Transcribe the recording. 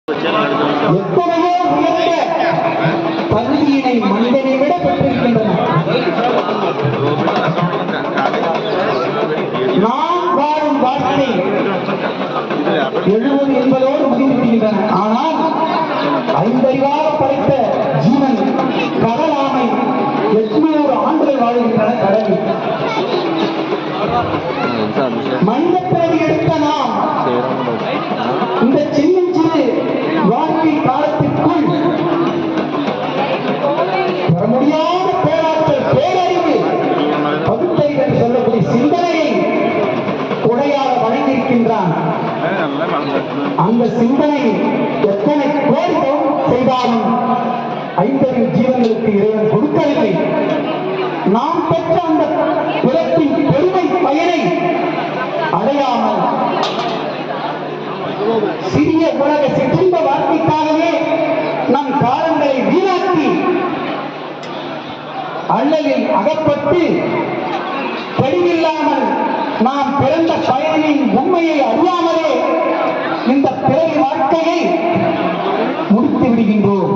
எத்தனையோ உயர்ந்த பகுதியினை மனிதனை விட பெற்றிருக்கின்றன. நாம் வாழும் வாழ்க்கை 70 என்பதோடு முடிந்து விடுகின்றன. ஆனால் 5 அறிவாக படைத்த ஜீவன் கடலாமை 800 ஆண்டுகள் வாழ்கின்றன கடலில். மனித பிறவி எடுத்த நாம் இந்த சின்னஞ்சிறு வாழ்க்கை காலத்திற்குள் வர முடியாத பேராற்றல், பேரறிவு, பகுத்தறிவு என்று சொல்லக்கூடிய சிந்தனையை கொடையாக வழங்கியிருக்கின்றான். அந்த சிந்தனை எத்தனை கோரிக்கையும் செய்தாலும் 5 அறிவு ஜீவன்களுக்கு இறைவன் கொடுக்கவில்லை. நாம் பெற்ற அந்த பிறப்பின் பெருமை பயனை அடையாமல் சிறிய உலக சிற்றின்ப வாழ்க்கைக்காகவே நம் காலங்களை வீணாக்கி அல்லலில் அகப்பட்டு தெளிவில்லாமல் நாம் பிறந்த பயனின் உண்மையை அறியாமலே இந்த பிறவி வாழ்க்கையை முடித்து விடுகின்றோம்.